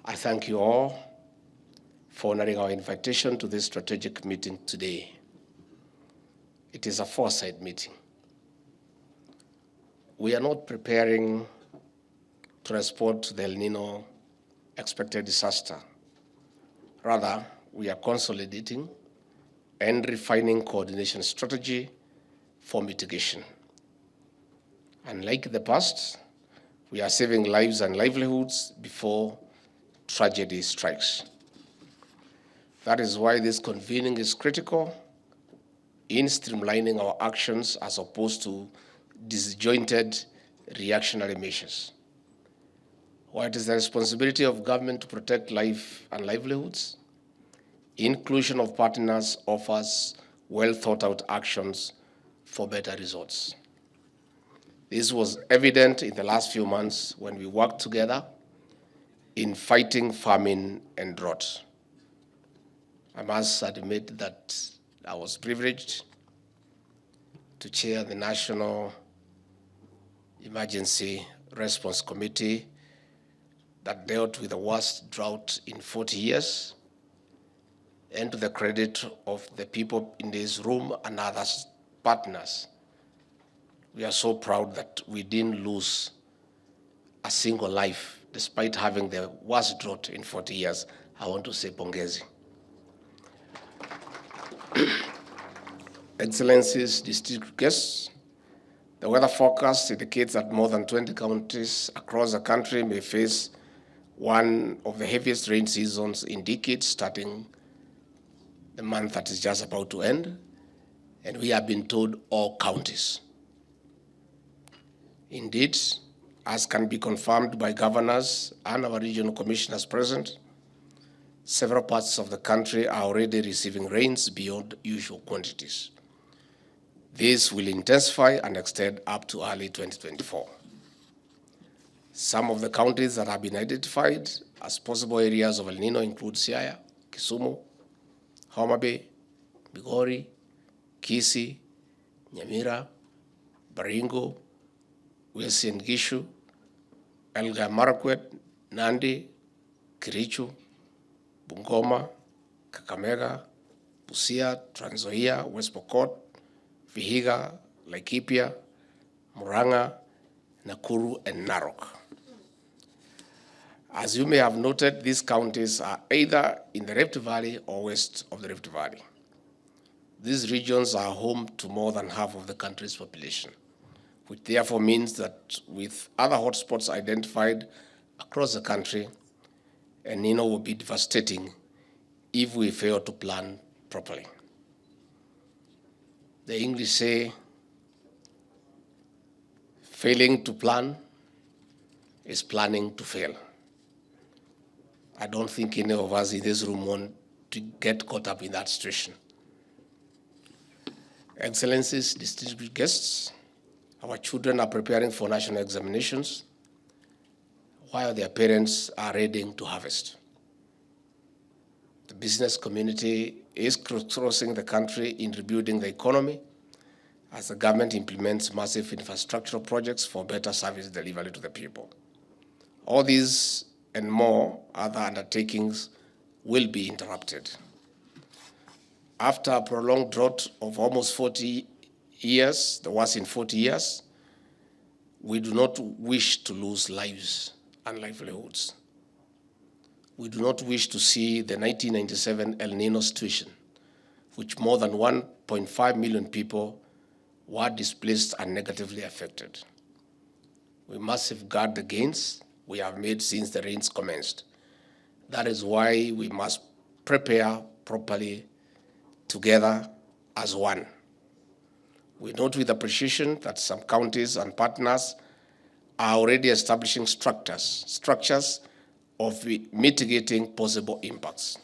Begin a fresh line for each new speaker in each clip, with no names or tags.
I thank you all for honoring our invitation to this strategic meeting today. It is a foresight meeting. We are not preparing to respond to the El Nino expected disaster. Rather, we are consolidating and refining coordination strategy for mitigation. Unlike the past, we are saving lives and livelihoods before tragedy strikes. That is why this convening is critical in streamlining our actions as opposed to disjointed reactionary measures. While it is the responsibility of government to protect life and livelihoods, inclusion of partners offers well thought out actions for better results. This was evident in the last few months when we worked together in fighting famine and drought. I must admit that I was privileged to chair the National Emergency Response Committee that dealt with the worst drought in 40 years, and to the credit of the people in this room and other partners, we are so proud that we didn't lose a single life despite having the worst drought in 40 years. I want to say pongezi. Excellencies, distinguished guests, the weather forecast indicates that more than 20 counties across the country may face one of the heaviest rain seasons in decades, starting the month that is just about to end, and we have been told all counties. Indeed, as can be confirmed by governors and our regional commissioners present, several parts of the country are already receiving rains beyond usual quantities. This will intensify and extend up to early 2024. Some of the counties that have been identified as possible areas of El Nino include Siaya, Kisumu, Homa Bay, Migori, Kisii, Nyamira, Baringo, Uasin Gishu, Elgeyo Marakwet, Nandi, Kericho, Bungoma, Kakamega, Busia, Trans Nzoia, West Pokot, Vihiga, Laikipia, Murang'a, Nakuru, and Narok. As you may have noted, these counties are either in the Rift Valley or west of the Rift Valley. These regions are home to more than half of the country's population, which therefore means that with other hotspots identified across the country, El Nino will be devastating if we fail to plan properly. The English say, failing to plan is planning to fail. I don't think any of us in this room want to get caught up in that situation. Excellencies, distinguished guests, our children are preparing for national examinations while their parents are ready to harvest. The business community is crossing the country in rebuilding the economy as the government implements massive infrastructural projects for better service delivery to the people. All these and more other undertakings will be interrupted. After a prolonged drought of almost 40 years, the worst in 40 years, we do not wish to lose lives and livelihoods. We do not wish to see the 1997 El Nino situation, which more than 1.5 million people were displaced and negatively affected. We must safeguard the gains we have made since the rains commenced. That is why we must prepare properly together as one. We note with appreciation that some counties and partners are already establishing structures of mitigating possible impacts.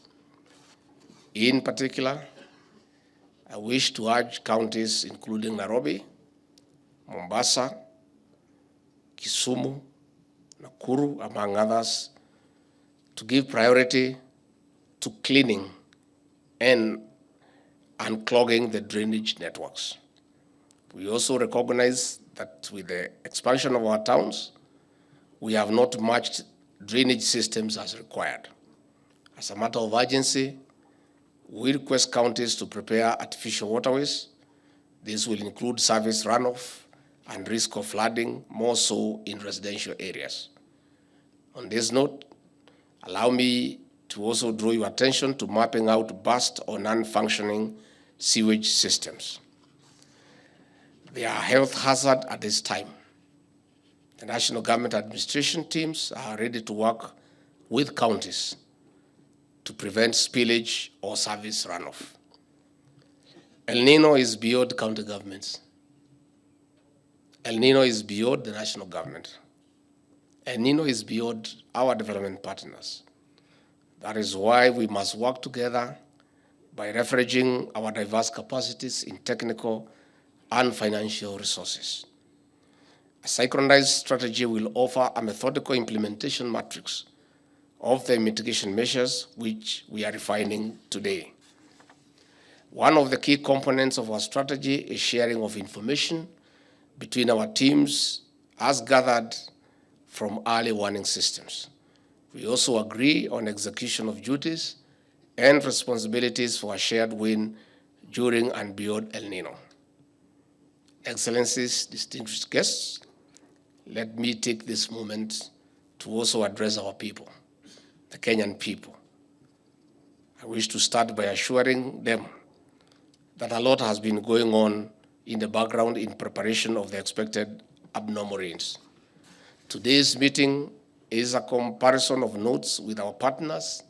In particular, I wish to urge counties including Nairobi, Mombasa, Kisumu, Nakuru, among others, to give priority to cleaning and unclogging the drainage networks. We also recognize that with the expansion of our towns, we have not matched drainage systems as required. As a matter of urgency, we request counties to prepare artificial waterways. This will include surface runoff and risk of flooding, more so in residential areas. On this note, allow me to also draw your attention to mapping out burst or non-functioning sewage systems. They are a health hazard at this time. The national government administration teams are ready to work with counties to prevent spillage or service runoff. El Nino is beyond county governments. El Nino is beyond the national government. El Nino is beyond our development partners. That is why we must work together by leveraging our diverse capacities in technical and financial resources. A synchronized strategy will offer a methodical implementation matrix of the mitigation measures which we are refining today. One of the key components of our strategy is sharing of information between our teams as gathered from early warning systems. We also agree on execution of duties and responsibilities for a shared win during and beyond El Nino. Excellencies, distinguished guests, let me take this moment to also address our people, the Kenyan people. I wish to start by assuring them that a lot has been going on in the background in preparation of the expected abnormal rains. Today's meeting is a comparison of notes with our partners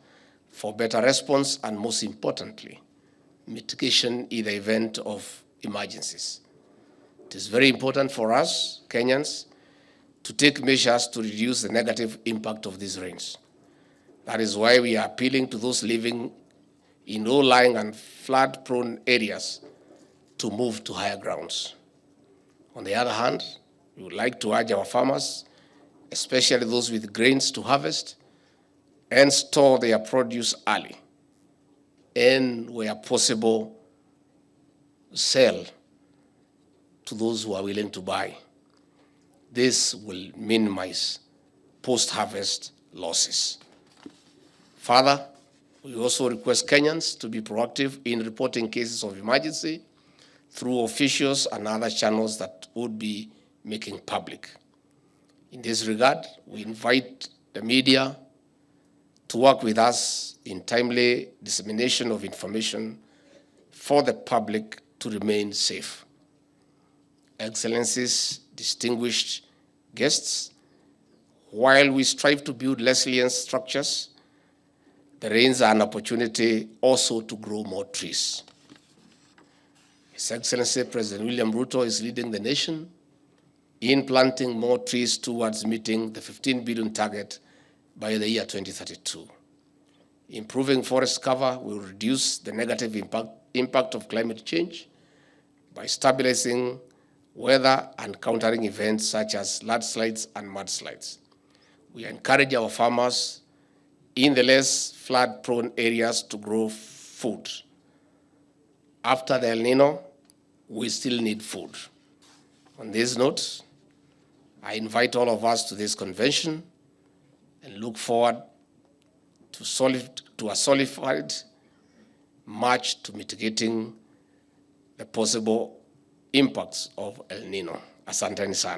for better response and, most importantly, mitigation in the event of emergencies. It is very important for us, Kenyans, to take measures to reduce the negative impact of these rains. That is why we are appealing to those living in low-lying and flood-prone areas to move to higher grounds. On the other hand, we would like to urge our farmers, especially those with grains to harvest, and store their produce early, and where possible, sell to those who are willing to buy. This will minimize post-harvest losses. Further, we also request Kenyans to be proactive in reporting cases of emergency through officials and other channels that would be making public. In this regard, we invite the media to work with us in timely dissemination of information for the public to remain safe. Excellencies, distinguished guests, while we strive to build resilient structures, the rains are an opportunity also to grow more trees. His Excellency President William Ruto is leading the nation in planting more trees towards meeting the 15 billion target by the year 2032. Improving forest cover will reduce the negative impact of climate change by stabilizing weather and countering events such as landslides and mudslides. We encourage our farmers in the less flood-prone areas to grow food. After the El Nino, we still need food. On this note, I invite all of us to this convention and look forward to a solidified march to mitigating the possible impacts of El Nino. Asanteni sana.